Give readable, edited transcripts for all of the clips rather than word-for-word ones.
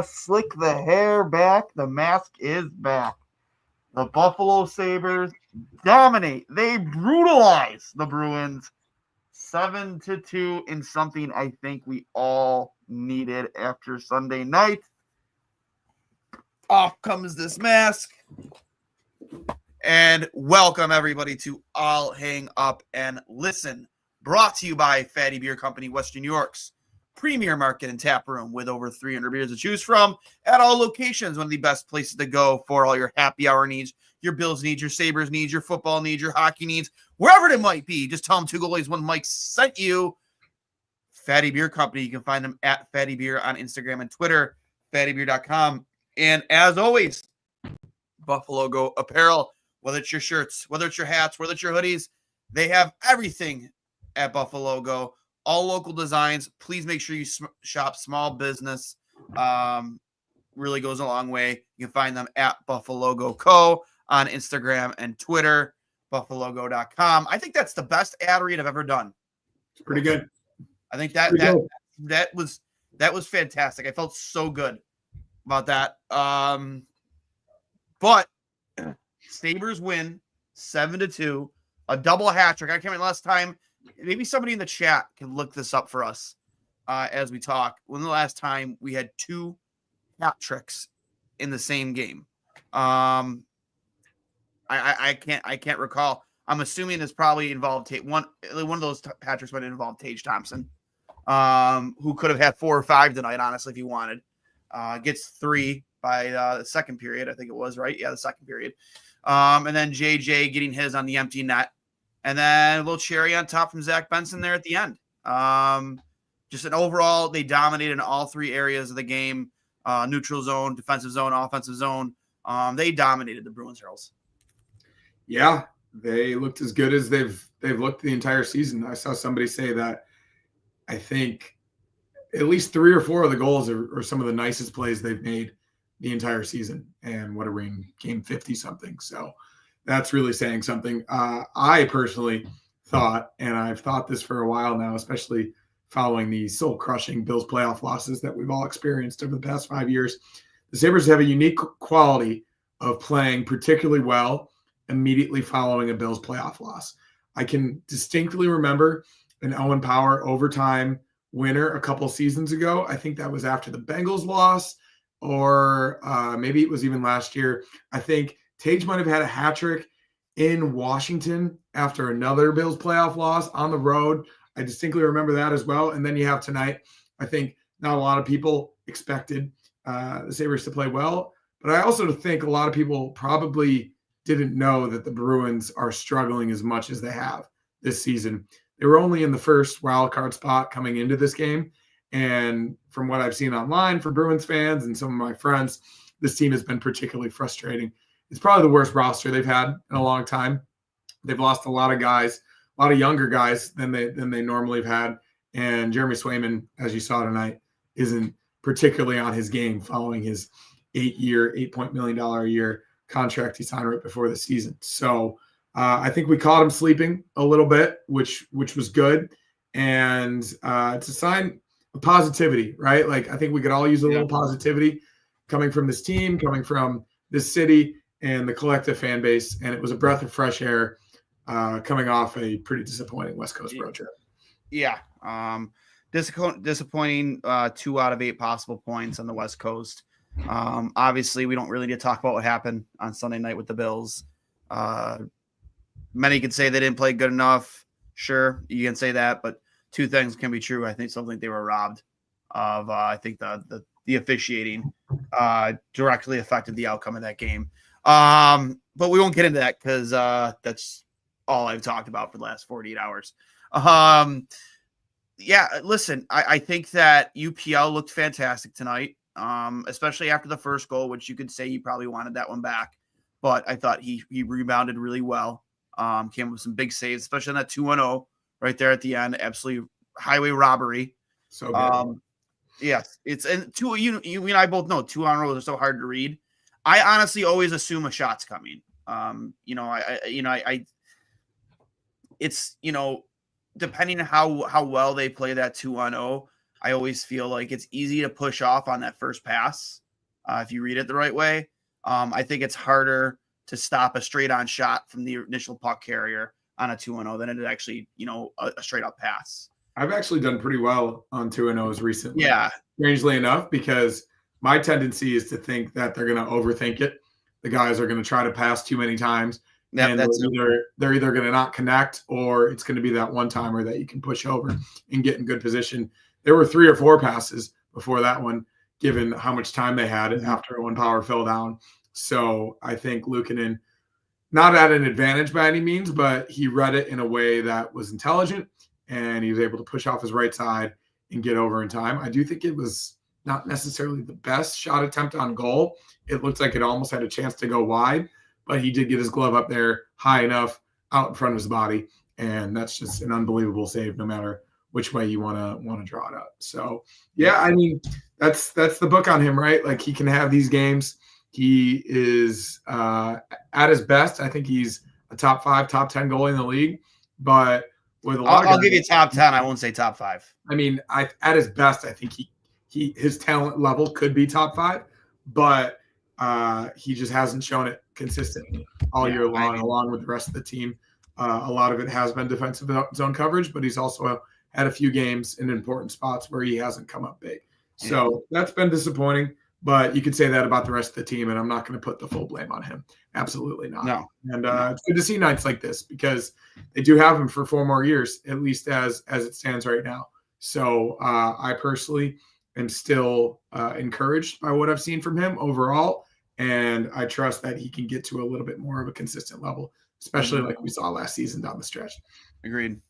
Slick the hair back. The mask is back. The Buffalo Sabres dominate. They brutalize the Bruins 7-2 in something I think we all needed after Sunday night. Off comes this mask. And welcome everybody to I'll Hang Up and Listen. Brought to you by Fatty Beer Company, Western New York's premier market and tap room with over 300 beers to choose from at all locations. One of the best places to go for all your happy hour needs, your Bills needs, your Sabres needs, your football needs, your hockey needs, wherever it might be. Just tell them Two Goalies One Mike sent you. Fatty Beer Company. You can find them at Fatty Beer on Instagram and Twitter, fattybeer.com. And as always, Buffalo Go apparel, whether it's your shirts, whether it's your hats, whether it's your hoodies, they have everything at Buffalo Go. All local designs. Please make sure you shop small business. Really goes a long way. You can find them at Buffalo Go Co. on Instagram and Twitter, buffalogo.com. I think that's the best ad read I've ever done. It's pretty good. I think that was fantastic. I felt so good about that. But Sabres win 7-2, a double hat trick. I can't remember last time. Maybe somebody in the chat can look this up for us as we talk. When the last time we had two hat tricks in the same game? I can't recall. I'm assuming this probably involved one of those hat tricks might involve Tage Thompson, who could have had 4 or 5 tonight, honestly, if he wanted. Gets 3 by the second period, I think it was, right? Yeah, the second period. And then JJ getting his on the empty net. And then a little cherry on top from Zach Benson there at the end. Just an overall, they dominated in all 3 areas of the game. Neutral zone, defensive zone, offensive zone. They dominated the Bruins Hurls. Yeah, they looked as good as they've looked the entire season. I saw somebody say that I think at least 3 or 4 of the goals are some of the nicest plays they've made the entire season. And what a ring, game 50-something. So that's really saying something. I personally thought, and I've thought this for a while now, especially following the soul-crushing Bills playoff losses that we've all experienced over the past 5 years, the Sabres have a unique quality of playing particularly well immediately following a Bills playoff loss. I can distinctly remember an Owen Power overtime winner a couple seasons ago. I think that was after the Bengals loss, or maybe it was even last year. I think Tage might have had a hat trick in Washington after another Bills playoff loss on the road. I distinctly remember that as well. And then you have tonight. I think not a lot of people expected the Sabres to play well, but I also think a lot of people probably didn't know that the Bruins are struggling as much as they have this season. They were only in the first wild card spot coming into this game. And from what I've seen online for Bruins fans and some of my friends, this team has been particularly frustrating. It's probably the worst roster they've had in a long time. They've lost a lot of guys, a lot of younger guys than they normally have had. And Jeremy Swayman, as you saw tonight, isn't particularly on his game following his $8 million a year contract he signed right before the season. So I think we caught him sleeping a little bit, which was good. And it's a sign of positivity, right? Like, I think we could all use a little positivity coming from this team, coming from this city and the collective fan base. And it was a breath of fresh air coming off a pretty disappointing West Coast road trip. Yeah. Disappointing 2 out of 8 possible points on the West Coast. Obviously, we don't really need to talk about what happened on Sunday night with the Bills. Many could say they didn't play good enough. Sure, you can say that, but 2 things can be true. I think something they were robbed of. I think the officiating directly affected the outcome of that game. But we won't get into that because that's all I've talked about for the last 48 hours. Yeah, listen, I think that UPL looked fantastic tonight, especially after the first goal, which you could say you probably wanted that one back. But I thought he rebounded really well. Came up with some big saves, especially on that 2-1-0 right there at the end. Absolutely highway robbery. So good. Yes, it's and you and I both know 2-on-0 are so hard to read. I honestly always assume a shot's coming. It's depending on how well they play that 2-on-0, I always feel like it's easy to push off on that first pass if you read it the right way. I think it's harder to stop a straight-on shot from the initial puck carrier on a 2-0 than it is actually, a straight-up pass. I've actually done pretty well on 2-0s recently. Yeah. Strangely enough, because my tendency is to think that they're going to overthink it. The guys are going to try to pass too many times. Yep, and they're either going to not connect, or it's going to be that one timer that you can push over and get in good position. There were 3 or 4 passes before that one, given how much time they had after one power fell down. So I think Luukkonen, not at an advantage by any means, but he read it in a way that was intelligent, and he was able to push off his right side and get over in time. I do think it was not necessarily the best shot attempt on goal. It looked like it almost had a chance to go wide, but he did get his glove up there high enough out in front of his body, and that's just an unbelievable save no matter which way you want to draw it up. So, yeah, I mean, that's the book on him, right? Like, he can have these games. He is at his best. I think he's a top 5, top 10 goalie in the league, but with a lot I'll give you top 10. I won't say top 5. I mean, at his best, I think his talent level could be top 5, but he just hasn't shown it consistently all year long, along with the rest of the team. A lot of it has been defensive zone coverage, but he's also had a few games in important spots where he hasn't come up big. So that's been disappointing, but you could say that about the rest of the team, and I'm not going to put the full blame on him. Absolutely not. No. And it's good to see nights like this, because they do have him for 4 more years, at least as it stands right now. So I personally am still encouraged by what I've seen from him overall, and I trust that he can get to a little bit more of a consistent level, especially like we saw last season down the stretch. Agreed.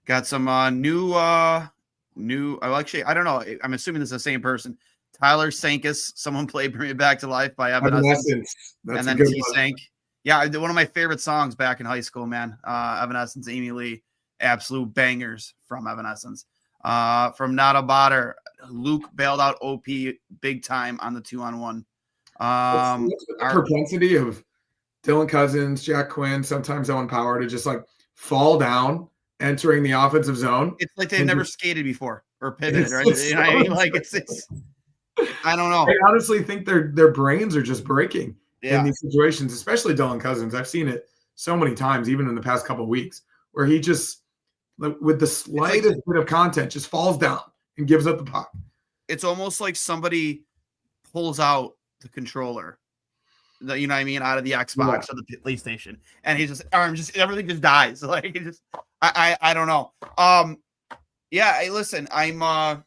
Got some new. I don't know. I'm assuming this is the same person. Tyler Sankus. Someone played "Bring It Back to Life" by Evanescence, and then T-Sank. Yeah, one of my favorite songs back in high school, man. Evanescence, Amy Lee, absolute bangers from Evanescence. From Not a Botter, Luke bailed out OP big time on the 2-on-1. The propensity of Dylan Cousins, Jack Quinn, sometimes Owen Power to just like fall down entering the offensive zone. It's like they've never skated before or pivoted, right? You know what I mean? Like it's I don't know. I honestly think their brains are just breaking in these situations, especially Dylan Cousins. I've seen it so many times, even in the past couple of weeks, where he just, with the slightest bit of content, just falls down and gives up the puck. It's almost like somebody pulls out the controller, you know what I mean, out of the Xbox or the PlayStation, and he just everything just dies. Like he just, I don't know. Listen, I'm a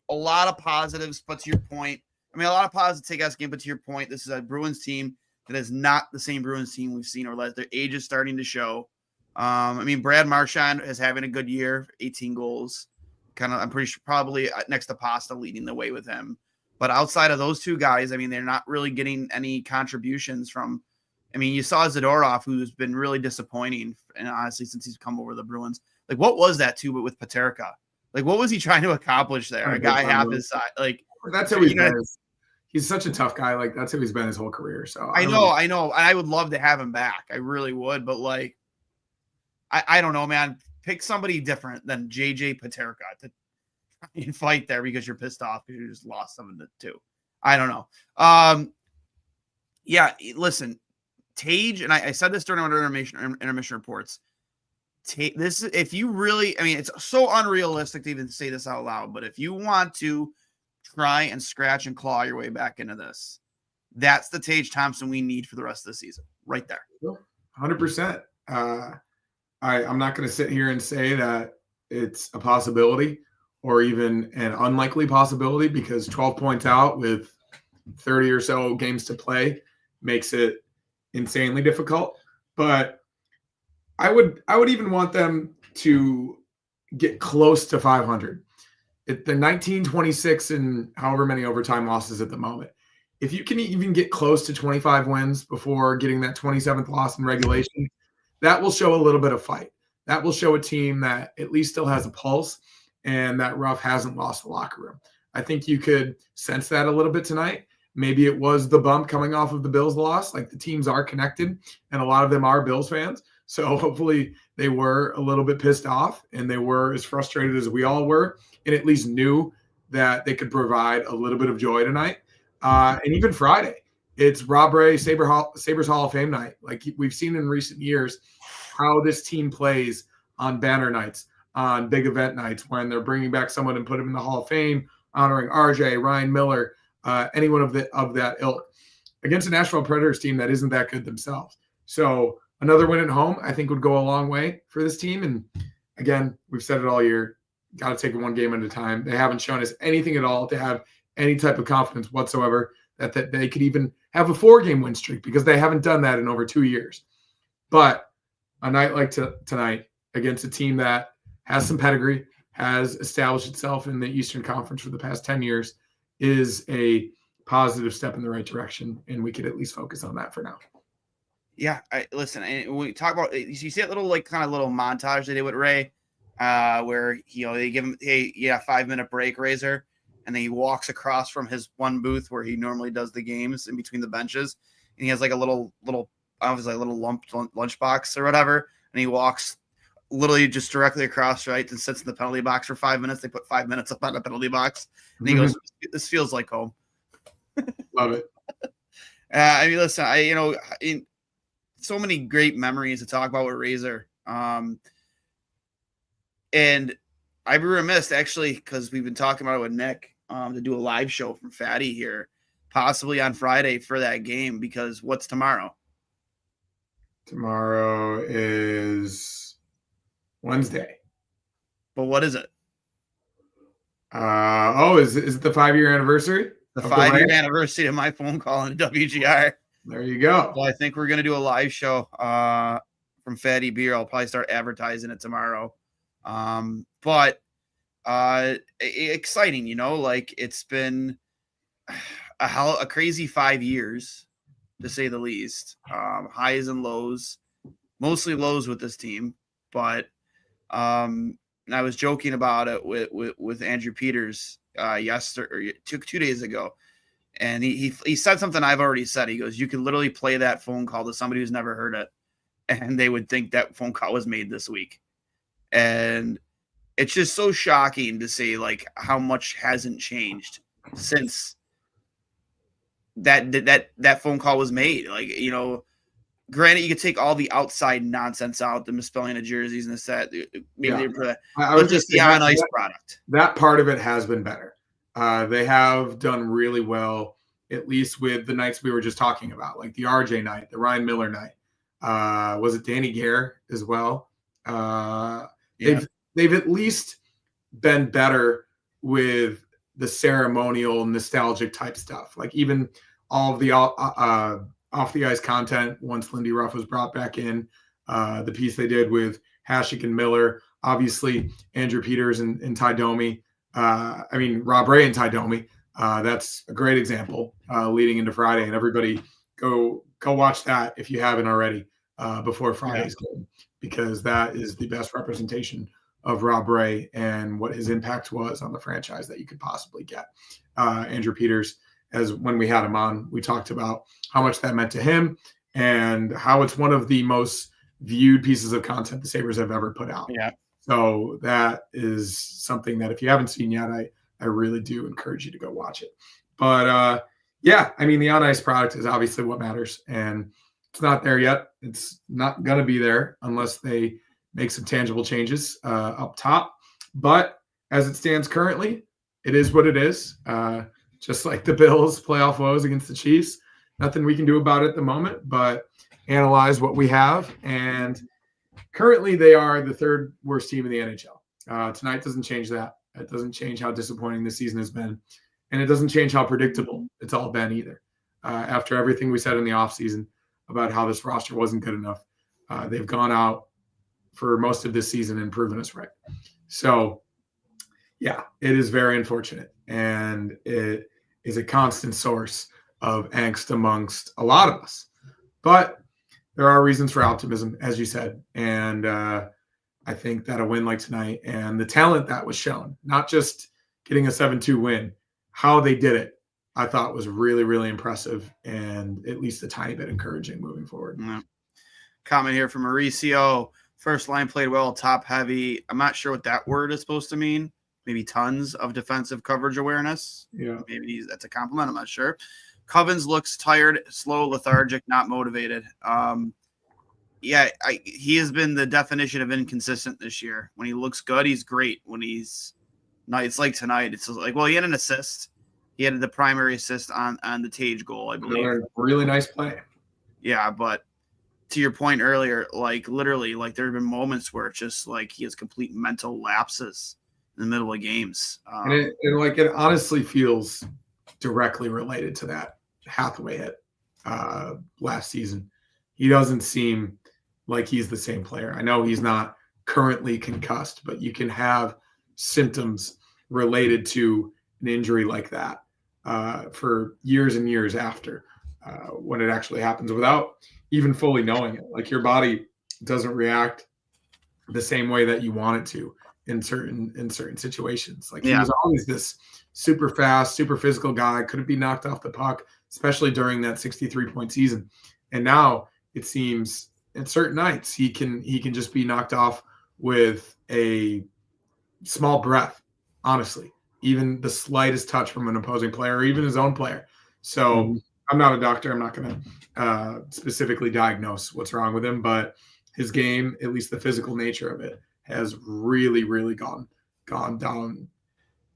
lot of positives, but to your point, I mean, a lot of positives take us game, but to your point, this is a Bruins team that is not the same Bruins team we've seen, or less. Their age is starting to show. I mean, Brad Marchand is having a good year, 18 goals. I'm pretty sure probably next to Pasta leading the way with him. But outside of those two guys, I mean, they're not really getting any contributions from. I mean, you saw Zadorov, who's been really disappointing, and honestly, since he's come over the Bruins. Like, what was that too? But with Peterka, like, what was he trying to accomplish there? A guy half his size, like that's how he's been. He's such a tough guy. Like that's how he's been his whole career. So I know, and I would love to have him back. I really would, but like, I don't know, man. Pick somebody different than JJ Peterka to try and fight there because you're pissed off because you just lost 7-2. I don't know. Listen, Tage, and I said this during our intermission reports. This, if you really, I mean, it's so unrealistic to even say this out loud, but if you want to try and scratch and claw your way back into this, that's the Tage Thompson we need for the rest of the season, right there. 100%. I'm not going to sit here and say that it's a possibility or even an unlikely possibility, because 12 points out with 30 or so games to play makes it insanely difficult. But I would even want them to get close to 500. The 19, 26, and however many overtime losses at the moment. If you can even get close to 25 wins before getting that 27th loss in regulation, that will show a little bit of fight. That will show a team that at least still has a pulse and that Ruff hasn't lost the locker room. I think you could sense that a little bit tonight. Maybe it was the bump coming off of the Bills loss. Like, the teams are connected, and a lot of them are Bills fans. So hopefully they were a little bit pissed off and they were as frustrated as we all were, and at least knew that they could provide a little bit of joy tonight. And even Friday, it's Rob Ray Sabres Hall of Fame night. Like we've seen in recent years how this team plays on banner nights, on big event nights, when they're bringing back someone and put him in the Hall of Fame, honoring RJ, Ryan Miller, anyone of that ilk, against a Nashville Predators team that isn't that good themselves. So another win at home, I think, would go a long way for this team. And again, we've said it all year, got to take it one game at a time. They haven't shown us anything at all to have any type of confidence whatsoever that they could even have a 4-game win streak, because they haven't done that in over 2 years. But a night like tonight against a team that has some pedigree, has established itself in the Eastern Conference for the past 10 years, is a positive step in the right direction, and we could at least focus on that for now. Yeah, listen, and when we talk about, you see that little little montage they did with Ray, where they give him, hey, 5-minute break, Razor, and then he walks across from his one booth where he normally does the games in between the benches, and he has like a little obviously a little lunchbox or whatever, and he walks literally just directly across, right, and sits in the penalty box for 5 minutes. They put 5 minutes up on the penalty box, and he goes, "This feels like home." Love it. I mean, listen, so many great memories to talk about with Razor. And I'd be remiss, actually, because we've been talking about it with Nick, to do a live show from Fatty here, possibly on Friday for that game, because what's tomorrow? Tomorrow is Wednesday. But what is it? Is it the 5-year anniversary? The 5-year anniversary of my phone call in WGR. There you go. Well, I think we're going to do a live show from Fatty Beer. I'll probably start advertising it tomorrow. But exciting, it's been a crazy 5 years, to say the least. Highs and lows, mostly lows with this team. But and I was joking about it with Andrew Peters yesterday, 2 days ago. And he said something I've already said. He goes, you could literally play that phone call to somebody who's never heard it, and they would think that phone call was made this week. And it's just so shocking to see how much hasn't changed since that phone call was made. Granted, you could take all the outside nonsense out, the misspelling of jerseys and this, that. Maybe I was just the on-ice product. That part of it has been better. They have done really well, at least with the nights we were just talking about, like the RJ night, the Ryan Miller night. Was it Danny Gare as well? They've at least been better with the ceremonial, nostalgic type stuff. Like even all of the off the ice content once Lindy Ruff was brought back in, the piece they did with Hasek and Miller, obviously Andrew Peters and Ty Domi. Rob Ray and Ty Domi. That's a great example leading into Friday, and everybody go watch that if you haven't already before Friday's game, because that is the best representation of Rob Ray and what his impact was on the franchise that you could possibly get. Andrew Peters, as when we had him on, we talked about how much that meant to him and how it's one of the most viewed pieces of content the Sabres have ever put out. Yeah. So that is something that if you haven't seen yet, I really do encourage you to go watch it. But the on-ice product is obviously what matters, and it's not there yet. It's not going to be there unless they make some tangible changes up top. But as it stands currently, it is what it is. Just like the Bills' playoff woes against the Chiefs, nothing we can do about it at the moment, but analyze what we have. And currently, they are the third worst team in the NHL. Tonight doesn't change that. It doesn't change how disappointing this season has been. And it doesn't change how predictable it's all been either. After everything we said in the offseason about how this roster wasn't good enough, they've gone out for most of this season and proven us right. So, yeah, it is very unfortunate. And it is a constant source of angst amongst a lot of us. But there are reasons for optimism, as you said. And I think that a win like tonight and the talent that was shown, not just getting a 7-2 win, how they did it, I thought was really, really impressive and at least a tiny bit encouraging moving forward. Yeah. Comment here from Mauricio. First line played well, top heavy. I'm not sure what that word is supposed to mean. Maybe tons of defensive coverage awareness. Yeah. Maybe that's a compliment. I'm not sure. Covens looks tired, slow, lethargic, not motivated. He has been the definition of inconsistent this year. When he looks good, he's great. When he's not, it's like tonight. It's like, well, he had an assist. He had the primary assist on the Tage goal, I believe. Really nice play. Yeah, but to your point earlier, like literally, like there have been moments where it's just like he has complete mental lapses in the middle of games. And it honestly feels directly related to that Hathaway hit last season. He doesn't seem like he's the same player. I know he's not currently concussed, but you can have symptoms related to an injury like that for years and years after when it actually happens without even fully knowing it. Like your body doesn't react the same way that you want it to in certain situations. Like he was always this super fast, super physical guy, couldn't be knocked off the puck, especially during that 63-point season. And now it seems in certain nights he can just be knocked off with a small breath, honestly, even the slightest touch from an opposing player or even his own player. So I'm not a doctor. I'm not going to specifically diagnose what's wrong with him, but his game, at least the physical nature of it, has really, really gone down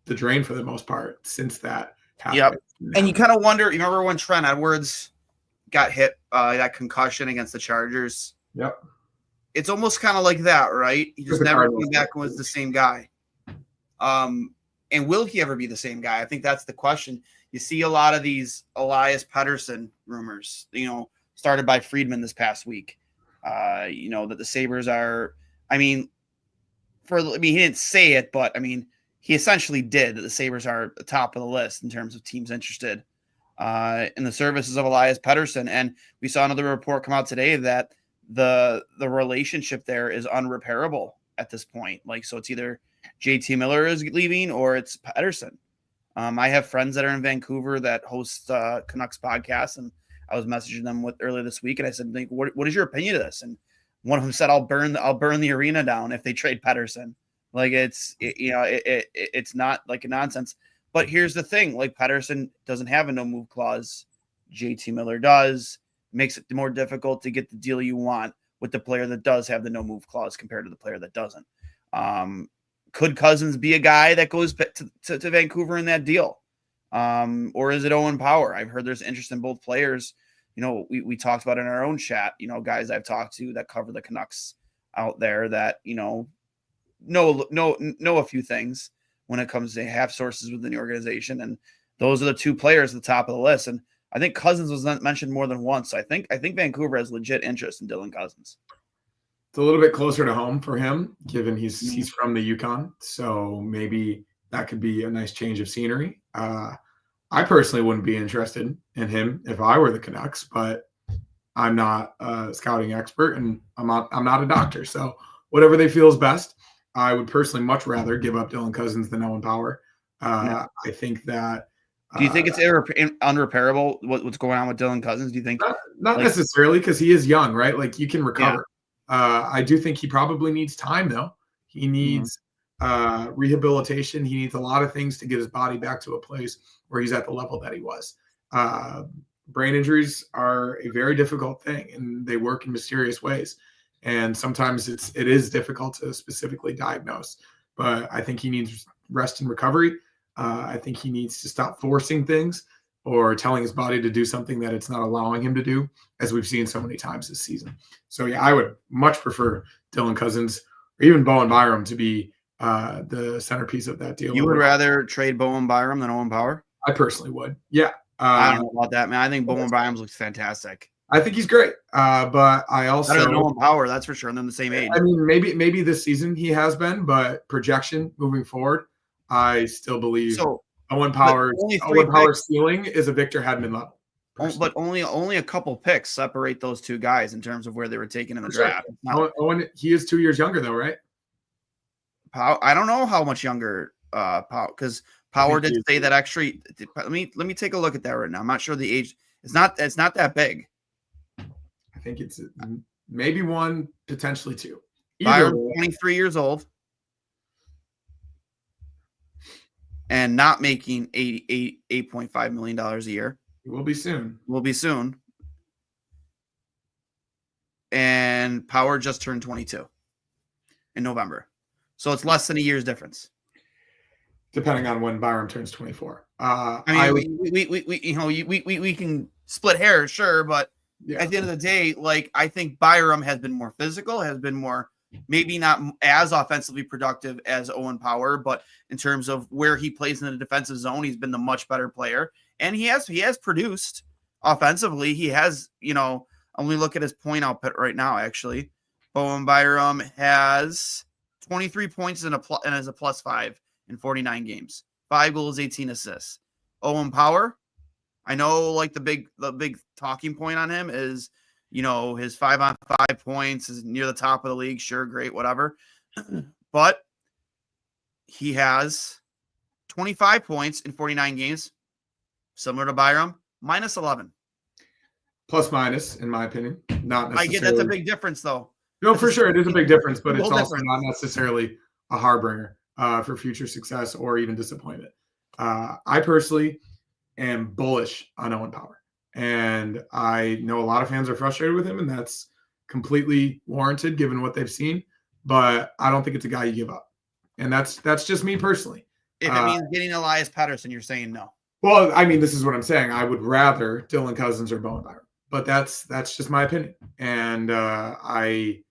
the drain for the most part since that happened. Yep. And you kind of wonder, you remember when Trent Edwards got hit, that concussion against the Chargers? Yep. It's almost kind of like that, right? He just never came back and was the same guy. And will he ever be the same guy? I think that's the question. You see a lot of these Elias Pettersson rumors, started by Friedman this past week. That the Sabres are, he didn't say it, but he essentially did, that the Sabres are at the top of the list in terms of teams interested in the services of Elias Pettersson. And we saw another report come out today that the relationship there is unrepairable at this point. So it's either JT Miller is leaving or it's Pettersson. I have friends that are in Vancouver that host Canucks podcasts, and I was messaging them earlier this week, and I said, what is your opinion of this? And one of them said, I'll burn the arena down if they trade Pettersson. It's not like a nonsense. But here's the thing, Pettersson doesn't have a no move clause. JT Miller does. Makes it more difficult to get the deal you want with the player that does have the no move clause compared to the player that doesn't. Could Cousins be a guy that goes to Vancouver in that deal? Or is it Owen Power? I've heard there's interest in both players. We talked about in our own chat, guys I've talked to that cover the Canucks out there that, know a few things when it comes to have sources within the organization. And those are the two players at the top of the list. And I think Cousins was mentioned more than once. So I think Vancouver has legit interest in Dylan Cousins. It's a little bit closer to home for him, given he's from the Yukon. So maybe that could be a nice change of scenery. I personally wouldn't be interested in him if I were the Canucks, but I'm not a scouting expert and I'm not a doctor. So whatever they feel is best. I would personally much rather give up Dylan Cousins than Owen Power. I think that. Do you think it's unrepairable what's going on with Dylan Cousins? Do you think not necessarily, because he is young, right? You can recover. Yeah. I do think he probably needs time, though. He needs rehabilitation. He needs a lot of things to get his body back to a place where he's at the level that he was. Brain injuries are a very difficult thing, and they work in mysterious ways. And sometimes it is difficult to specifically diagnose. But I think he needs rest and recovery. I think he needs to stop forcing things or telling his body to do something that it's not allowing him to do, as we've seen so many times this season. So, yeah, I would much prefer Dylan Cousins or even Bowen Byram to be the centerpiece of that deal. You would rather trade Bowen Byram than Owen Power? I personally would. Yeah. I don't know about that, man. I think Bowen Byram looks fantastic. I think he's great. But I also better than Owen Power, that's for sure. And they're the same age. Maybe this season he has been, but projection moving forward, I still believe Owen Power's ceiling is a Victor Hedman level. But only a couple picks separate those two guys in terms of where they were taken in the draft. Owen, he is 2 years younger though, right? I don't know how much younger Power, because Power did say that actually. Let me take a look at that right now. I'm not sure the age. It's not that big. I think it's maybe one, potentially two. Byram, 23 years old, and not making $8.5 million a year. Will be soon. Will be soon. And Power just turned 22 in November. So it's less than a year's difference. Depending on when Byram turns 24. We can split hairs, sure, but at the end of the day, like, I think Byram has been more physical, has been more, maybe not as offensively productive as Owen Power, but in terms of where he plays in the defensive zone, he's been the much better player. And he has produced offensively. He has, I'm going to look at his point output right now, actually. Owen Byram has 23 points and is a +5 in 49 games. 5 goals, 18 assists. Owen Power, I know, like, the big talking point on him is, his 5-on-5 points is near the top of the league. Sure, great, whatever. But he has 25 points in 49 games, similar to Byram, -11. Plus minus, in my opinion. Not necessarily. I get that's a big difference, though. No, for sure. It is a big difference, but it's also not necessarily a harbinger for future success or even disappointment. I personally am bullish on Owen Power. And I know a lot of fans are frustrated with him, and that's completely warranted given what they've seen. But I don't think it's a guy you give up. And that's just me personally. If it means getting Elias Pettersson, you're saying no. Well, I mean, this is what I'm saying. I would rather Dylan Cousins or Bowen Byram. But that's just my opinion. And I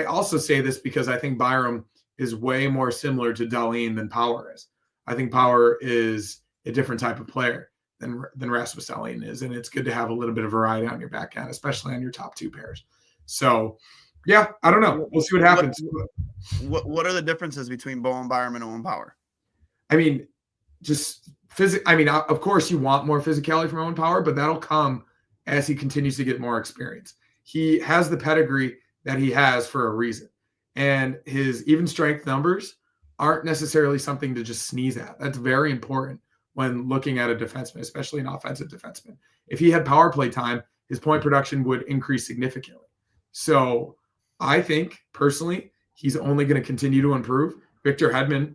also say this because I think Byram is way more similar to Dahlin than Power is. I think Power is a different type of player than Rasmus Dahlin is, and it's good to have a little bit of variety on your back end, especially on your top two pairs. So, yeah, I don't know. We'll see what happens. What are the differences between Bowen Byram and Owen Power? I mean, just of course you want more physicality from Owen Power, but that'll come as he continues to get more experience. He has the pedigree that he has for a reason. And his even strength numbers aren't necessarily something to just sneeze at. That's very important when looking at a defenseman, especially an offensive defenseman. If he had power play time, his point production would increase significantly. So I think, personally, he's only going to continue to improve. Victor Hedman,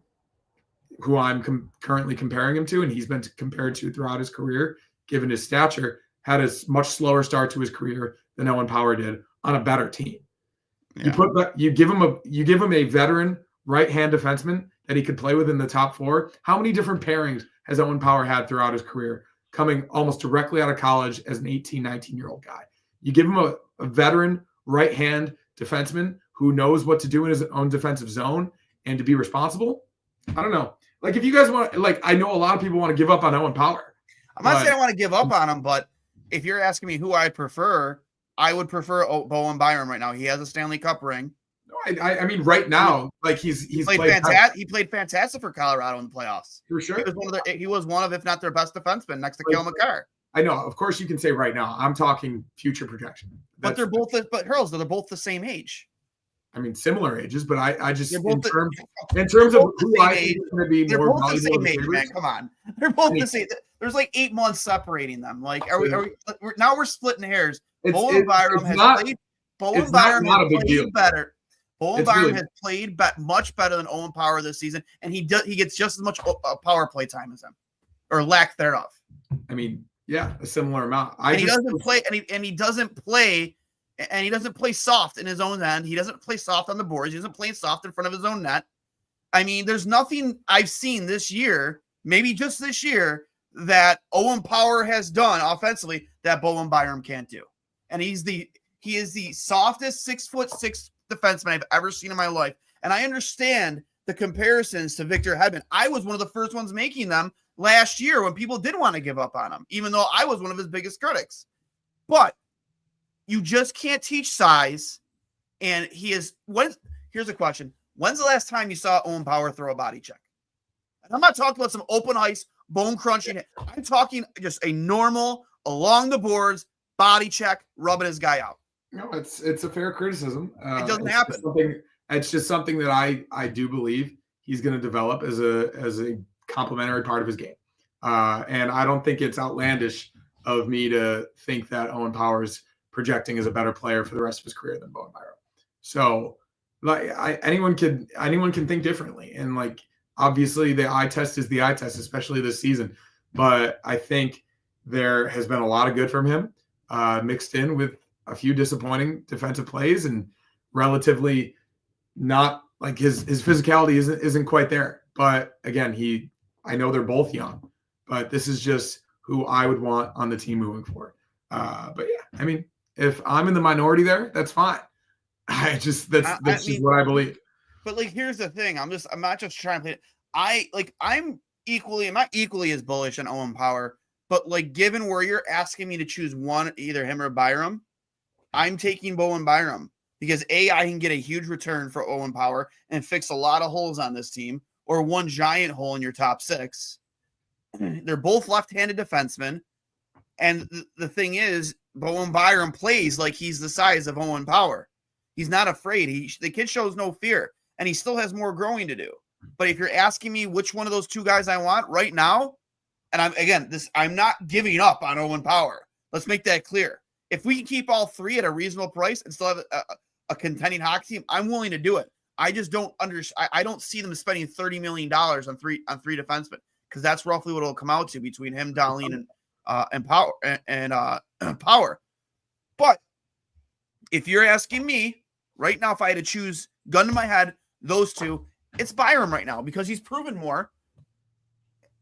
who I'm currently comparing him to, and he's been compared to throughout his career, given his stature, had a much slower start to his career than Owen Power did on a better team. Yeah. You give him a veteran right-hand defenseman that he could play with in the top four. How many different pairings has Owen Power had throughout his career, coming almost directly out of college as an 18, 19-year-old guy? You give him a veteran right-hand defenseman who knows what to do in his own defensive zone and to be responsible. I don't know. Like, if you guys want, like, I know a lot of people want to give up on Owen Power. I'm not saying I want to give up on him, but if you're asking me who I prefer, I would prefer Bowen Byram right now. He has a Stanley Cup ring. I mean, right now, like he's played fantastic. He played fantastic for Colorado in the playoffs. For sure, he was one of, if not their best defensemen, next to Cale Makar. I know, of course, you can say right now. I'm talking future projection. But they're both both the same age. I mean, similar ages, but I just in terms of who I think is going to be more valuable. They're both the same age, man. Come on, they're both the same. There's like 8 months separating them. Like, we're splitting hairs. Bowen Byram has played better. Bowen Byram has played much better than Owen Power this season, and he gets just as much power play time as him, or lack thereof. I mean, yeah, a similar amount. He doesn't play soft in his own end. He doesn't play soft on the boards. He doesn't play soft in front of his own net. I mean, there's nothing I've seen this year, maybe just this year, that Owen Power has done offensively that Bowen Byram can't do. And he is the softest 6'6" defenseman I've ever seen in my life. And I understand the comparisons to Victor Hedman. I was one of the first ones making them last year when people did want to give up on him, even though I was one of his biggest critics. But you just can't teach size. And here's a question. When's the last time you saw Owen Power throw a body check? And I'm not talking about some open ice, bone crunching. I'm talking just a normal, along the boards, body check, rubbing his guy out. No, it's a fair criticism. It doesn't happen. It's just something that I do believe he's going to develop as a complementary part of his game. And I don't think it's outlandish of me to think that Owen Power's projecting as a better player for the rest of his career than Bowen Byram. So like anyone can think differently. And like, obviously the eye test is the eye test, especially this season. But I think there has been a lot of good from him, mixed in with a few disappointing defensive plays and relatively not like his physicality isn't quite there. But again, I know they're both young, but this is just who I would want on the team moving forward. But yeah, I mean, if I'm in the minority there, that's fine. That's just what I believe. But like, here's the thing: I'm not just trying to play. I'm not equally as bullish on Owen Power, but like, given where you're asking me to choose one, either him or Byram, I'm taking Bowen Byram because I can get a huge return for Owen Power and fix a lot of holes on this team, or one giant hole in your top six. They're both left-handed defensemen, and the thing is, Bowen Byram plays like he's the size of Owen Power. He's not afraid. The kid shows no fear, and he still has more growing to do. But if you're asking me which one of those two guys I want right now, and I'm not giving up on Owen Power. Let's make that clear. If we can keep all three at a reasonable price and still have a contending hockey team, I'm willing to do it. I just don't understand. I don't see them spending $30 million on three defensemen, because that's roughly what it'll come out to between him, Dahlin, and Power. But if you're asking me right now, if I had to choose, gun to my head, those two, it's Byram right now, because he's proven more,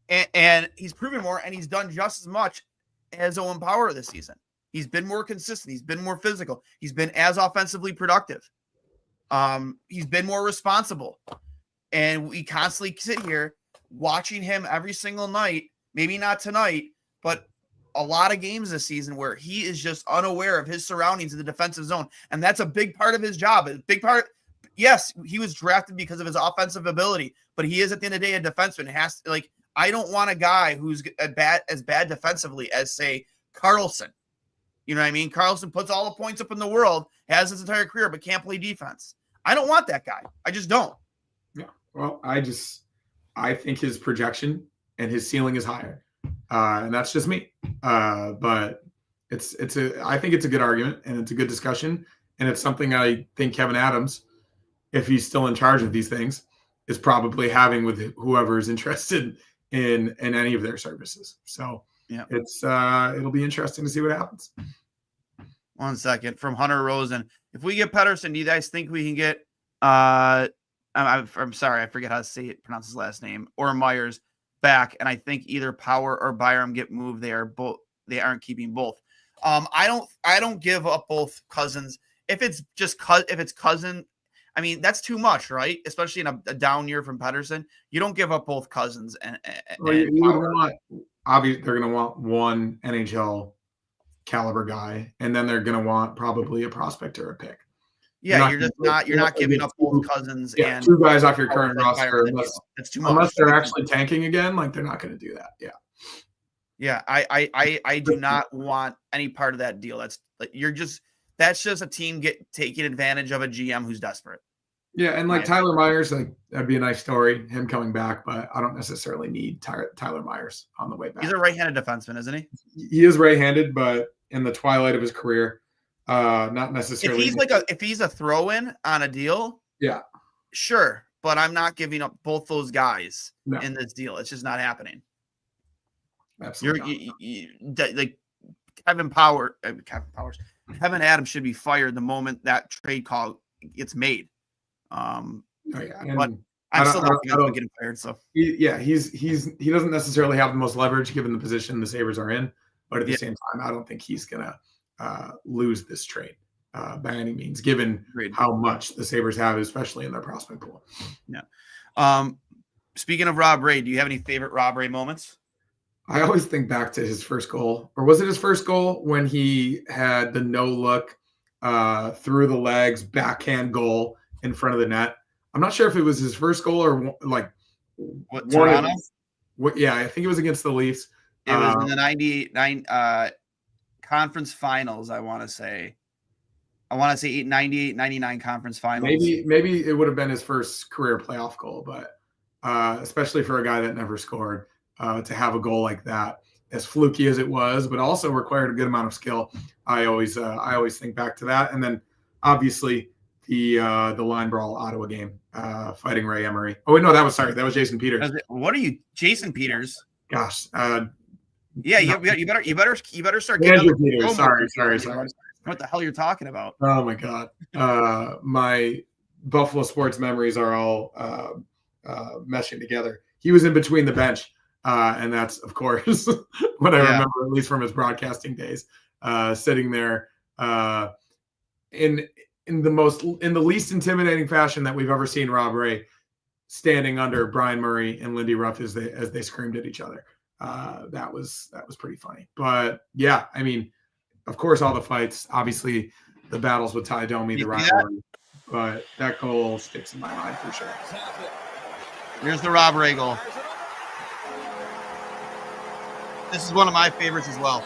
and he's done just as much as Owen Power this season. He's been more consistent. He's been more physical. He's been as offensively productive. He's been more responsible. And we constantly sit here watching him every single night, maybe not tonight, but a lot of games this season where he is just unaware of his surroundings in the defensive zone. And that's a big part of his job. A big part. Yes, he was drafted because of his offensive ability, but he is at the end of the day a defenseman. I don't want a guy who's as bad defensively as, say, Carlson. You know what I mean? Carlson puts all the points up in the world, has his entire career, but can't play defense. I don't want that guy. I just don't. Yeah. Well, I think his projection and his ceiling is higher. And that's just me. But I think it's a good argument, and it's a good discussion. And it's something I think Kevin Adams, if he's still in charge of these things, is probably having with whoever is interested in any of their services. So yeah, it'll be interesting to see what happens. 1 second from Hunter Rosen. If we get Pettersson, do you guys think we can get I'm sorry, I forget how to pronounce his last name, or Myers back? And I think either Power or Byram get moved. They aren't keeping both. I don't give up both Cousins. If it's Cousin, I mean, that's too much, right? Especially in a down year from Pettersson. You don't give up both Cousins and obviously they're going to want one NHL caliber guy, and then they're going to want probably a prospect or a pick. Yeah, you're not giving up both Cousins and two guys off your current roster that's too much. Unless they're actually tanking again, like they're not going to do that. Yeah. Yeah, I do not want any part of that deal. That's just a team taking advantage of a GM who's desperate. Yeah, and like Tyler Myers, that'd be a nice story, him coming back, but I don't necessarily need Tyler Myers on the way back. He's a right-handed defenseman, isn't he? He is right-handed, but in the twilight of his career, not necessarily. If he's a throw-in on a deal, yeah, sure, but I'm not giving up both those guys in this deal. It's just not happening. Absolutely. Kevin Adams should be fired the moment that trade call gets made. But I'm still not going to get him fired. So he doesn't necessarily have the most leverage given the position the Sabres are in, but at the same time, I don't think he's going to lose this trade by any means, given how much the Sabres have, especially in their prospect pool. Yeah. Speaking of Rob Ray, do you have any favorite Rob Ray moments? I always think back to his first goal, or was it his first goal when he had the no look through the legs backhand goal in front of the net? I'm not sure if it was his first goal or Toronto. Yeah, I think it was against the Leafs. It was in the 99 conference finals. I want to say 98-99 conference finals. Maybe it would have been his first career playoff goal, but especially for a guy that never scored, to have a goal like that as fluky as it was, but also required a good amount of skill. I always think back to that. And then obviously the line brawl Ottawa game, fighting Ray Emery. Oh wait, no, that was Jason Peters. What are you, Jason Peters? Gosh. Yeah, no. you better start getting Andrew Peters. Sorry. What the hell you're talking about? Oh my God. My Buffalo sports memories are all meshing together. He was in between the bench. And that's, of course, what I remember, at least from his broadcasting days, sitting there in the least intimidating fashion that we've ever seen Rob Ray, standing under Brian Murray and Lindy Ruff as they screamed at each other. That was pretty funny. But yeah, I mean, of course, all the fights, obviously the battles with Ty Domi, the rivalry, but that goal sticks in my mind for sure. Here's the Rob Ray goal. This is one of my favorites as well.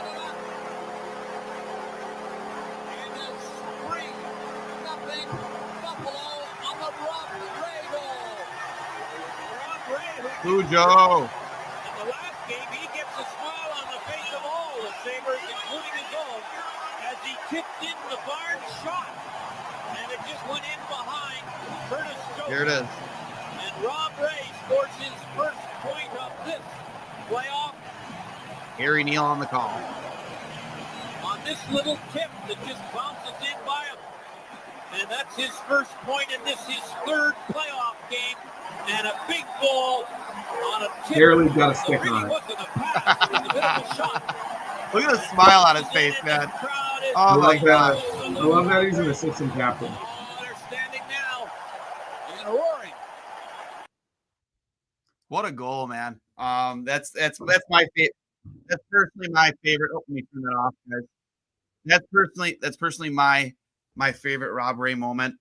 Cujo. In the last game, he gets a smile on the face of all the Sabres, including his own, as he tipped in the barn shot. And it just went in behind Curtis Jones. Here it is. And Rob Ray scores his first point of this playoff. Harry Neal on the call. On this little tip that just bounces in by him. And that's his first point in this, his third playoff game. And a big goal on a tip. Barely got a stick on it. Wasn't a pass, it was a bit of a shot. Look at the smile on his face, man. Oh my God. I love that he's an assistant captain. Oh, they're standing now and roaring. What a goal, man. That's my favorite. That's personally my favorite. Oh, let me turn that off, guys. That's personally my favorite Rob Ray moment.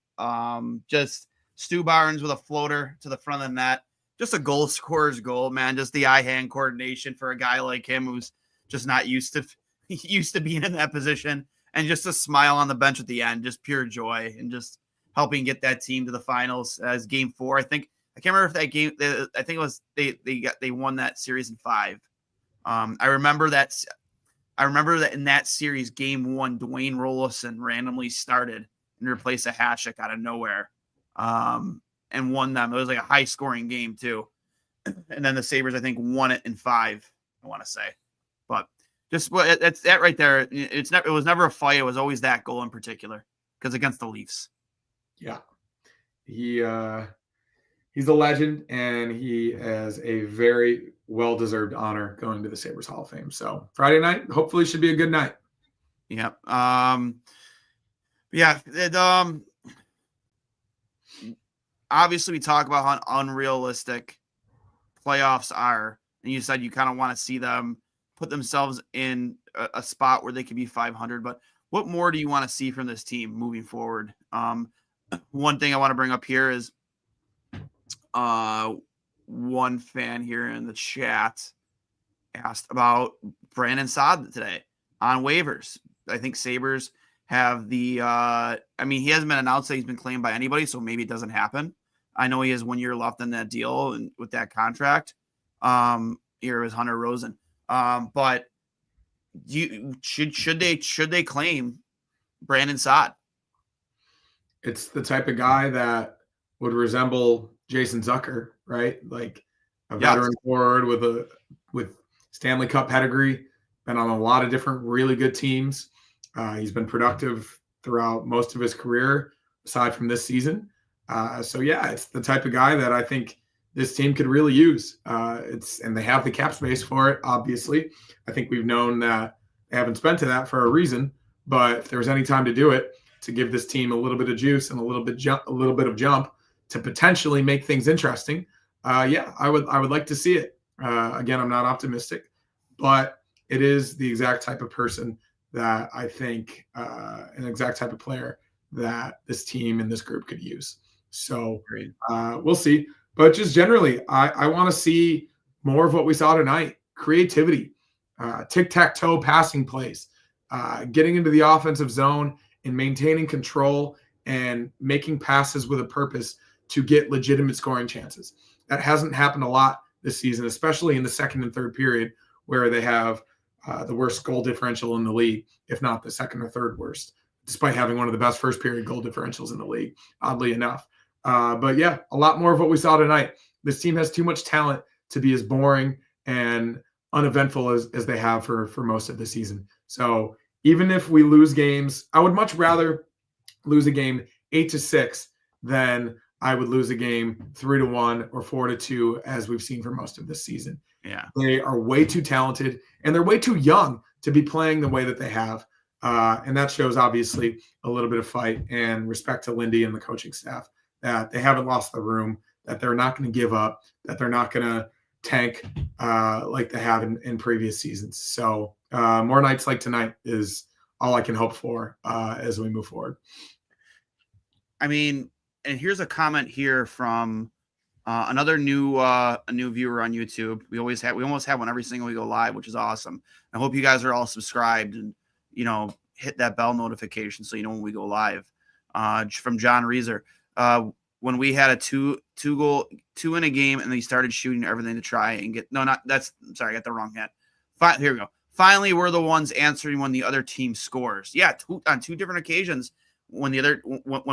Just Stu Barnes with a floater to the front of the net. Just a goal scorer's goal, man. Just the eye-hand coordination for a guy like him who's just not used to being in that position, and just a smile on the bench at the end, just pure joy, and just helping get that team to the finals as Game 4. I can't remember if that game. I think it was they won that series in 5. I remember that in that series, Game 1, Dwayne Rolison randomly started and replaced a Hasek out of nowhere, and won them. It was like a high scoring game too. And then the Sabres, I think, won it in 5. I want to say, but just that's that right there. It was never a fight. It was always that goal in particular, because against the Leafs. Yeah, he's a legend, and he has a very well-deserved honor going to the Sabres Hall of Fame. So Friday night, hopefully, should be a good night. Yep. Obviously, we talk about how unrealistic playoffs are, and you said you kind of want to see them put themselves in a spot where they could be 500. But what more do you want to see from this team moving forward? One thing I want to bring up here is one fan here in the chat asked about Brandon Saad today on waivers. I think Sabres have he hasn't been announced that he's been claimed by anybody, so maybe it doesn't happen. I know he has 1 year left on that deal and with that contract. Here is Hunter Rosen. But should they claim Brandon Saad? It's the type of guy that would resemble Jason Zucker, right? Like a veteran forward with Stanley Cup pedigree, been on a lot of different really good teams. He's been productive throughout most of his career, aside from this season. So yeah, it's the type of guy that I think this team could really use. And they have the cap space for it. Obviously, I think we've known that they haven't spent to that for a reason. But if there was any time to do it, to give this team a little bit of juice and a little bit of jump to potentially make things interesting, I would like to see it. Again, I'm not optimistic, but it is the exact type of person that I think, an exact type of player that this team and this group could use. So we'll see. But just generally, I want to see more of what we saw tonight. Creativity, tic-tac-toe passing plays, getting into the offensive zone and maintaining control and making passes with a purpose to get legitimate scoring chances. That hasn't happened a lot this season, especially in the second and third period, where they have the worst goal differential in the league, if not the second or third worst, despite having one of the best first period goal differentials in the league, oddly enough. But yeah, a lot more of what we saw tonight. This team has too much talent to be as boring and uneventful as they have for most of the season. So even if we lose games, I would much rather lose a game 8-6 than I would lose a game 3-1 or 4-2, as we've seen for most of this season. Yeah. They are way too talented and they're way too young to be playing the way that they have. And that shows obviously a little bit of fight and respect to Lindy and the coaching staff, that they haven't lost the room, that they're not going to give up, that they're not going to tank like they have in previous seasons. So more nights like tonight is all I can hope for as we move forward. I mean, and here's a comment here from another new viewer on YouTube. We almost have one every single we go live, which is awesome. I hope you guys are all subscribed and, hit that bell notification so you know when we go live. From John Reeser. When we had a two in a game and they started shooting everything to try and get, I got the wrong hat. Here we go. Finally, we're the ones answering when the other team scores. Yeah. On two different occasions when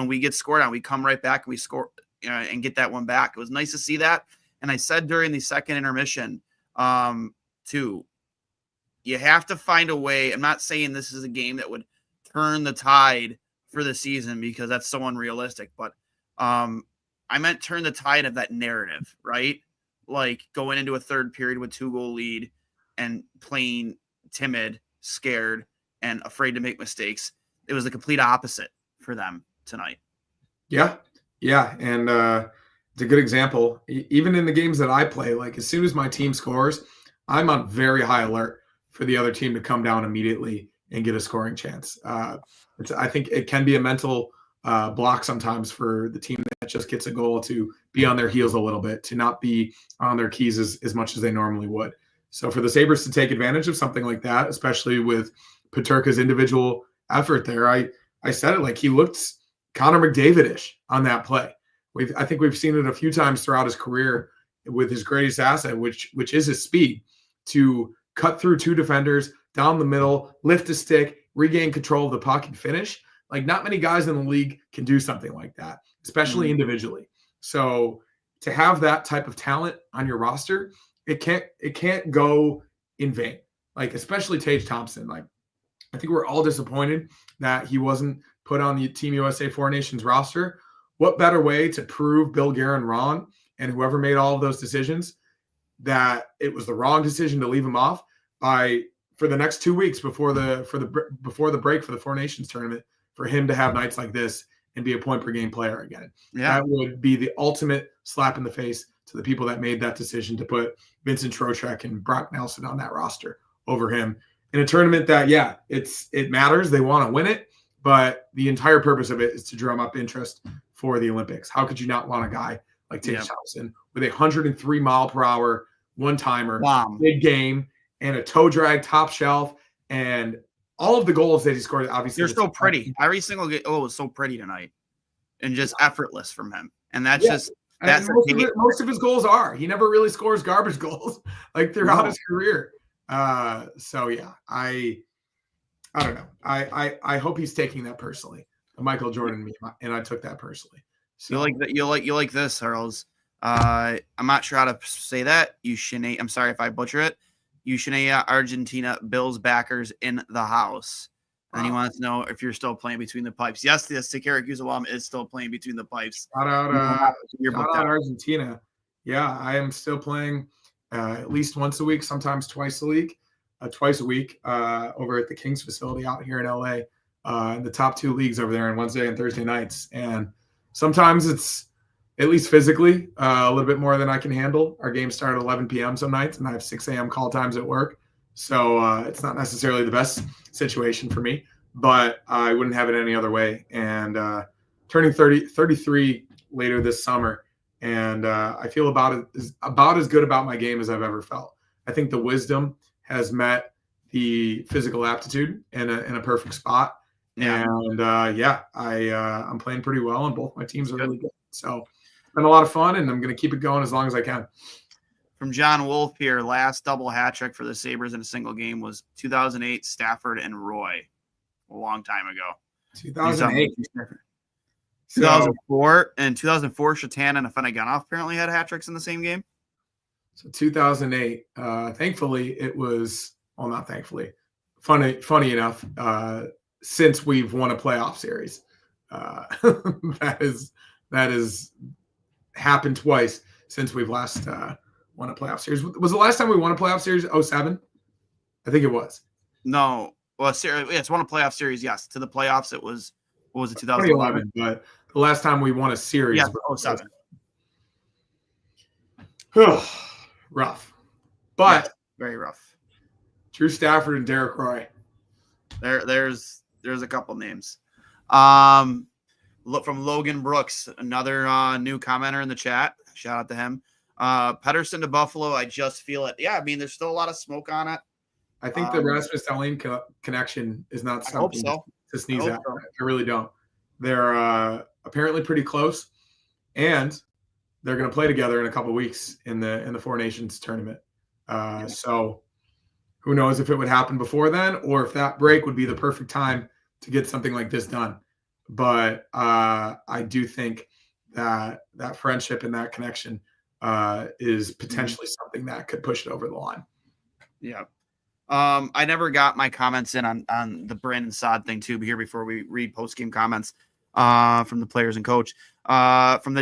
we get scored on, we come right back and we score and get that one back. It was nice to see that. And I said during the second intermission, too, you have to find a way. I'm not saying this is a game that would turn the tide for the season because that's so unrealistic, but I meant turn the tide of that narrative, right? Like going into a third period with 2-goal lead and playing timid, scared, and afraid to make mistakes. It was the complete opposite for them tonight. Yeah. And it's a good example. Even in the games that I play, like as soon as my team scores, I'm on very high alert for the other team to come down immediately and get a scoring chance. I think it can be a mental block sometimes for the team that just gets a goal to be on their heels a little bit, to not be on their keys as much as they normally would. So for the Sabres to take advantage of something like that, especially with Peterka's individual effort there, I said it, like he looked Connor McDavid-ish on that play. I think we've seen it a few times throughout his career with his greatest asset, which is his speed, to cut through two defenders down the middle, lift a stick, regain control of the puck and finish. Like not many guys in the league can do something like that, especially individually. So to have that type of talent on your roster, it can't go in vain. Like especially Tage Thompson. Like I think we're all disappointed that he wasn't put on the Team USA 4 Nations roster. What better way to prove Bill Guerin wrong and whoever made all of those decisions that it was the wrong decision to leave him off for the next 2 weeks before the break for the 4 Nations tournament, for him to have nights like this and be a point per game player again. Yeah. That would be the ultimate slap in the face to the people that made that decision to put Vincent Trocheck and Brock Nelson on that roster over him in a tournament that, it matters. They want to win it, but the entire purpose of it is to drum up interest for the Olympics. How could you not want a guy like Tage Thompson with a 103 mile per hour one-timer, big game, and a toe drag top shelf, and all of the goals that he scored, obviously. They're so pretty. Every single game, was so pretty tonight and just effortless from him. And that's most of his goals are. He never really scores garbage goals like throughout his career. I don't know. I hope he's taking that personally. Michael Jordan meme, and I took that personally. So you like this, Hurls. I'm not sure how to say that. I'm sorry if I butcher it. Argentina, Bills backers in the house. And he wants to know if you're still playing between the pipes. Yes, the Syracuse alum is still playing between the pipes. Shout out Argentina. Yeah, I am still playing at least once a week, sometimes twice a week over at the Kings facility out here in LA. In the top 2 leagues over there on Wednesday and Thursday nights. And sometimes it's, at least physically, a little bit more than I can handle. Our games start at 11 p.m. some nights, and I have 6 a.m. call times at work. So it's not necessarily the best situation for me, but I wouldn't have it any other way. And turning 33 later this summer, and I feel about as good about my game as I've ever felt. I think the wisdom has met the physical aptitude in a perfect spot. Yeah. And I'm playing pretty well, and both my teams are really good. So it's been a lot of fun, and I'm going to keep it going as long as I can. from John Wolf here. Last double hat trick for the Sabres in a single game was 2008 Stafford and Roy, a long time ago. 2008. 2004 and 2004, Shatan and Afinogenov apparently had hat tricks in the same game. So 2008. Thankfully, it was not thankfully. Funny enough, since we've won a playoff series, that is happened twice since we've last won a playoff series. Was the last time we won a playoff series 07? I think it was. No, well, it's won a playoff series. Yes, to the playoffs. It was. What was it? 2011. But the last time we won a series, was 07. Rough, but very rough. Drew Stafford and Derek Roy. There's a couple names. From Logan Brooks, another new commenter in the chat. Shout out to him. Pedersen to Buffalo. I just feel it. Yeah, I mean, there's still a lot of smoke on it. I think the Rasmus Dahlin connection is not something to sneeze at. So. I really don't. They're apparently pretty close, and they're going to play together in a couple of weeks in the Four Nations tournament. So who knows if it would happen before then, or if that break would be the perfect time to get something like this done. But I do think that friendship and that connection is potentially something that could push it over the line. Yeah. I never got my comments in on the Brandon Saad thing too, here before we read post-game comments from the players and coach. From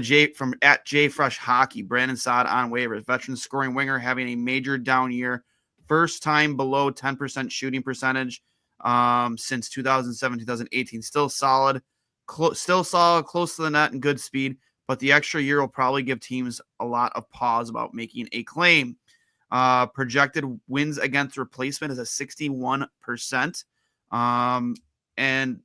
at JFresh Hockey, Brandon Saad on waivers, veteran scoring winger having a major down year, first time below 10% shooting percentage since 2007-2018. Still solid, close to the net and good speed, but the extra year will probably give teams a lot of pause about making a claim. Projected wins against replacement is a 61%. And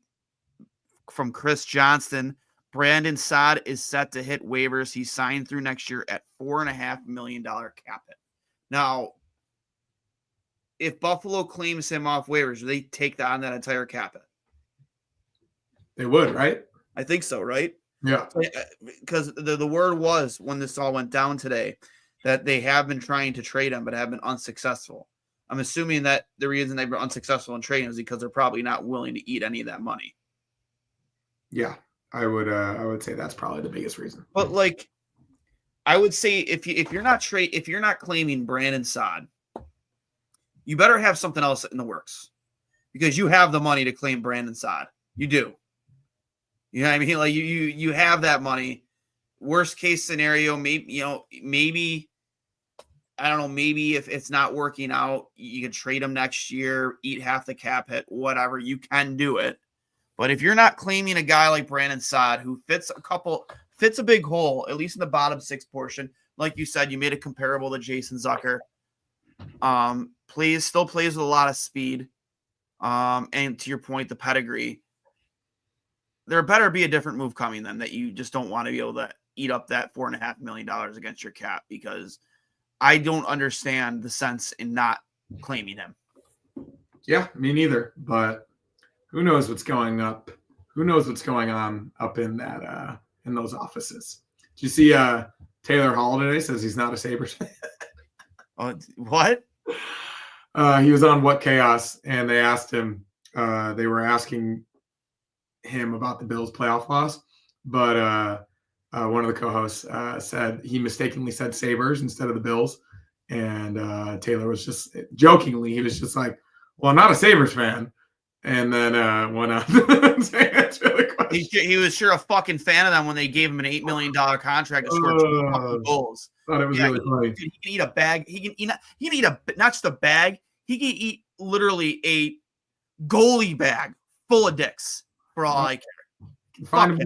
from Chris Johnston, Brandon Saad is set to hit waivers. He signed through next year at $4.5 million cap hit. Now, if Buffalo claims him off waivers, do they take on that entire cap hit? They would, right? I think so, right? Yeah. Because the word was, when this all went down today, that they have been trying to trade him but have been unsuccessful. I'm assuming that the reason they've been unsuccessful in trading is because they're probably not willing to eat any of that money. Yeah, I would say that's probably the biggest reason. But like, I would say if you're not claiming Brandon Saad, you better have something else in the works, because you have the money to claim Brandon Saad. You do. You know what I mean? Like you have that money. Worst case scenario, maybe I don't know, maybe if it's not working out, you can trade him next year, eat half the cap hit, whatever. You can do it. But if you're not claiming a guy like Brandon Saad, who fits a big hole, at least in the bottom six portion, like you said, you made it comparable to Jason Zucker. Still plays with a lot of speed. And to your point, the pedigree. There better be a different move coming then, that you just don't want to be able to eat up that $4.5 million against your cap, because I don't understand the sense in not claiming him. Yeah, me neither. But who knows what's going up? Who knows what's going on up in that in those offices? Did you see Taylor Hall today says he's not a Sabres fan? What? He was on What Chaos, and they asked him. They were asking him about the Bills' playoff loss, but one of the co-hosts said he mistakenly said Sabres instead of the Bills, and Taylor was just jokingly, he was just like, "Well, I'm not a Sabres fan," and then went on to answer the question. He was sure a fucking fan of them when they gave him an $8 million contract to score 2 fucking goals. Thought it was really funny. He can eat a bag. He can eat not just a bag. He can eat literally a goalie bag full of dicks for all I care. Find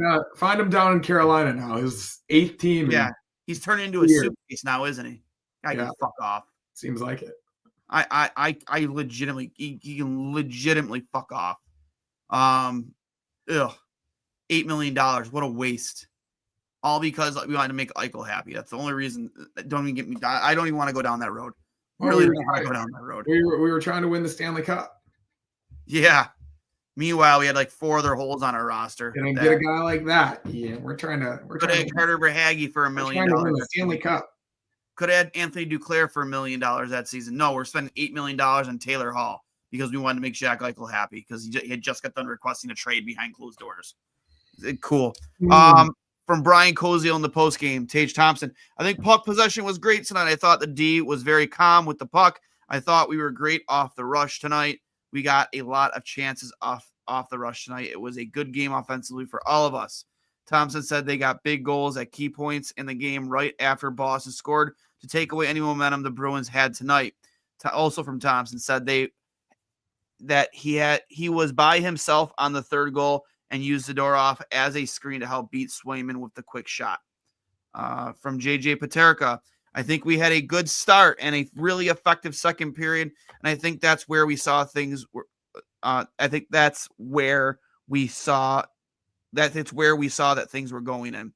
him down in Carolina now. His 8th team. Yeah, he's turning into a suitcase now, isn't he? I can fuck off. Seems like it. I legitimately, he can legitimately fuck off. $8 million. What a waste. All because we wanted to make Eichel happy. That's the only reason. Don't even get me. I don't even want to go down that road. Really don't want to go down that road. We were trying to win the Stanley Cup. Yeah. Meanwhile, we had like 4 other holes on our roster. And get a guy like that. Yeah, we're trying to. Carter Verhaeghe for $1 million. Trying to win the Stanley Cup. could have had Anthony Duclair for $1 million that season. No, we're spending $8 million on Taylor Hall because we wanted to make Jack Eichel happy because he had just got done requesting a trade behind closed doors. Cool. From Brian Koziel in the postgame, Tage Thompson. I think puck possession was great tonight. I thought the D was very calm with the puck. I thought we were great off the rush tonight. We got a lot of chances off the rush tonight. It was a good game offensively for all of us. Thompson said they got big goals at key points in the game right after Boston scored to take away any momentum the Bruins had tonight. Also from Thompson said that he was by himself on the third goal and used the door off as a screen to help beat Swayman with the quick shot. From JJ Peterka, I think we had a good start and a really effective second period, and I think that's where we saw things. I think that's where we saw that things were going in.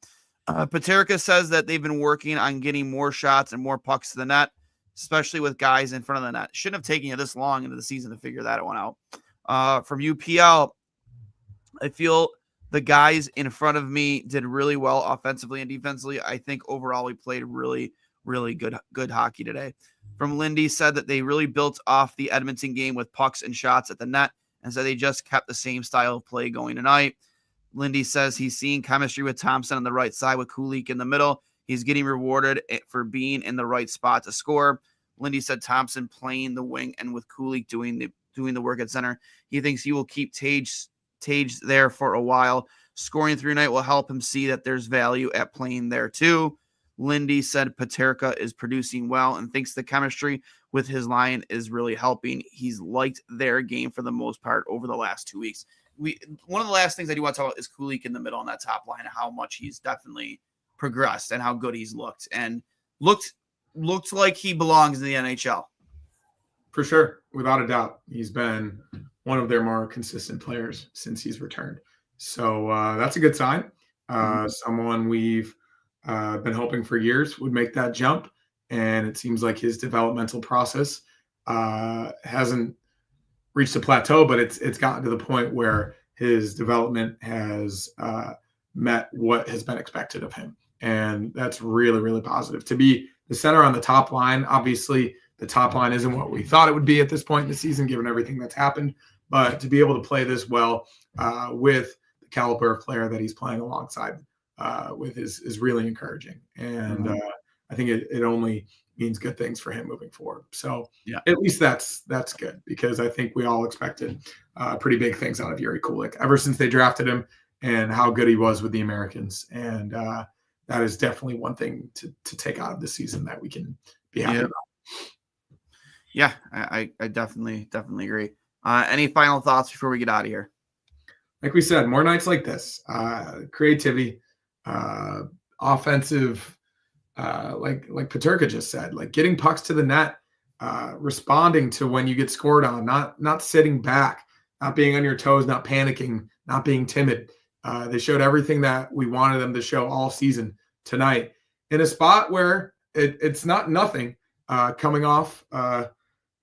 Peterka says that they've been working on getting more shots and more pucks to the net, especially with guys in front of the net. Shouldn't have taken you this long into the season to figure that one out. From UPL, I feel the guys in front of me did really well offensively and defensively. I think overall we played really, really good hockey today. From Lindy said that they really built off the Edmonton game with pucks and shots at the net, and said they just kept the same style of play going tonight. Lindy says he's seeing chemistry with Thompson on the right side with Kulik in the middle. He's getting rewarded for being in the right spot to score. Lindy said Thompson playing the wing and with Kulik doing the work at center. He thinks he will keep Tage there for a while. Scoring through night will help him see that there's value at playing there too. Lindy said Peterka is producing well and thinks the chemistry with his line is really helping. He's liked their game for the most part over the last 2 weeks. One of the last things I do want to talk about is Kulik in the middle on that top line and how much he's definitely progressed and how good he's looked like he belongs in the NHL. For sure, without a doubt. He's been one of their more consistent players since he's returned. So that's a good sign. Someone we've been hoping for years would make that jump. And it seems like his developmental process hasn't reached a plateau, but it's gotten to the point where his development has met what has been expected of him. And that's really, really positive. To be the center on the top line, obviously the top line isn't what we thought it would be at this point in the season, given everything that's happened. But to be able to play this well with the caliber of player that he's playing alongside with is really encouraging. And I think it only means good things for him moving forward. So yeah, at least that's good, because I think we all expected pretty big things out of Yuri Kulik ever since they drafted him and how good he was with the Americans. And that is definitely one thing to take out of the season that we can be happy about. Yeah, I definitely agree. Any final thoughts before we get out of here? Like we said, more nights like this, creativity, offensive, like Peterka just said, like getting pucks to the net, responding to when you get scored on, not sitting back, not being on your toes, not panicking, not being timid. They showed everything that we wanted them to show all season tonight in a spot where it's not nothing, coming off a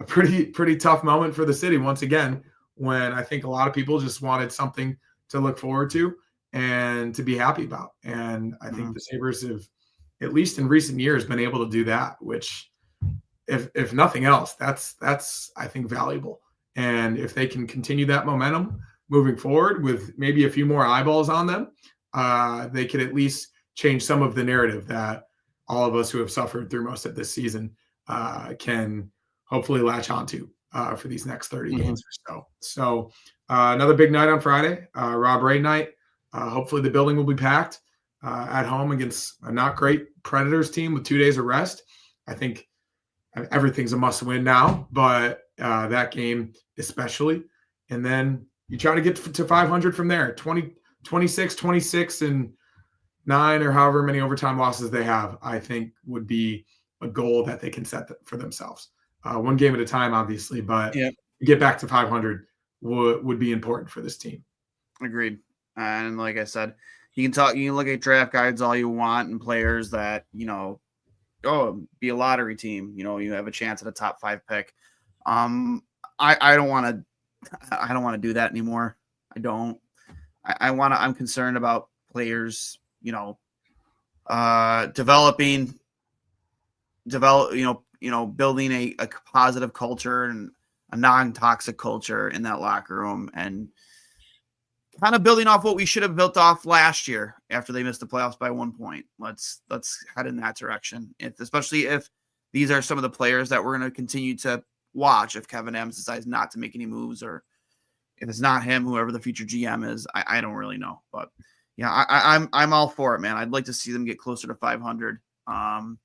pretty tough moment for the city once again, when I think a lot of people just wanted something to look forward to and to be happy about. And I think the Sabres have, at least in recent years, been able to do that, which if nothing else, that's I think valuable. And if they can continue that momentum moving forward with maybe a few more eyeballs on them, they could at least change some of the narrative that all of us who have suffered through most of this season can hopefully latch onto for these next 30 games or so. So another big night on Friday, Rob Ray night. Hopefully the building will be packed at home against a not great Predators team with 2 days of rest. I think everything's a must win now, but that game especially. And then you try to get to 500 from there, 26 and 9 or however many overtime losses they have, I think would be a goal that they can set for themselves. One game at a time, obviously, but get back to 500 would be important for this team. Agreed. And like I said, you can look at draft guides all you want and players that, be a lottery team, you have a chance at a top 5 pick. I don't want to do that anymore. I don't. I'm concerned about players, developing develop, building a positive culture and a non-toxic culture in that locker room, and kind of building off what we should have built off last year after they missed the playoffs by 1 point. Let's head in that direction. Especially if these are some of the players that we're going to continue to watch. If Kevin Adams decides not to make any moves, or if it's not him, whoever the future GM is, I don't really know. But yeah, I'm all for it, man. I'd like to see them get closer to 500. And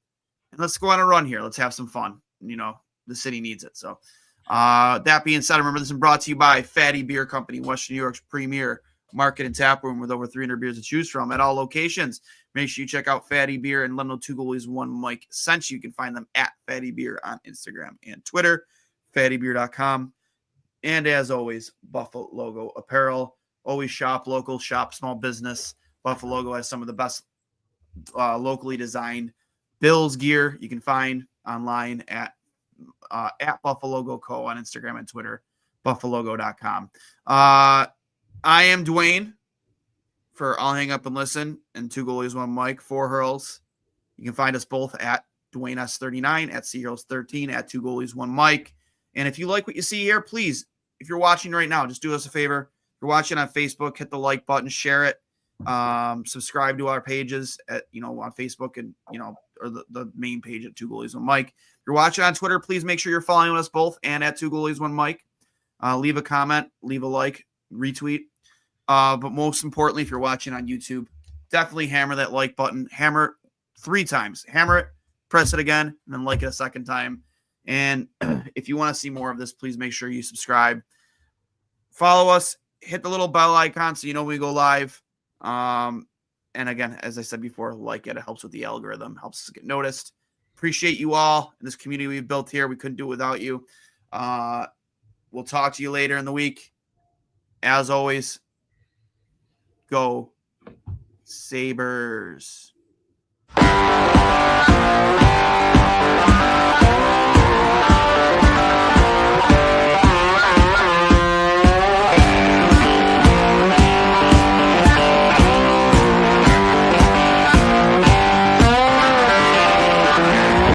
let's go on a run here. Let's have some fun. The city needs it. So that being said, remember this is brought to you by Fatty Beer Company, Western New York's premier market and tap room with over 300 beers to choose from at all locations. Make sure you check out Fatty Beer and let them know 2 goalies 1 Mike sent you. You can find them at Fatty Beer on Instagram and Twitter, fattybeer.com. And as always, Buffalo Logo Apparel. Always shop local, shop small business. Buffalo Logo has some of the best locally designed Bills gear you can find online at Buffalo Logo Co. on Instagram and Twitter, buffalogo.com. I am Duane for I'll Hang Up and Listen and 2 goalies 1 Mike, 4 Hurls. You can find us both at Duane S39, at C-Hurls13, at 2 goalies 1 Mike. And if you like what you see here, please, if you're watching right now, just do us a favor. If you're watching on Facebook, hit the like button, share it, subscribe to our pages at, on Facebook and, or the main page at 2 goalies 1 Mike. If you're watching on Twitter, please make sure you're following us both and at 2 goalies 1 Mike. Leave a comment, leave a like, retweet. But most importantly, if you're watching on YouTube, definitely hammer that like button. Hammer it 3 times. Hammer it, press it again, and then like it a second time. And if you want to see more of this, please make sure you subscribe. Follow us. Hit the little bell icon so you know when we go live. And again, as I said before, like it. It helps with the algorithm, helps us get noticed. Appreciate you all in this community we've built here. We couldn't do it without you. We'll talk to you later in the week. As always, go Sabres.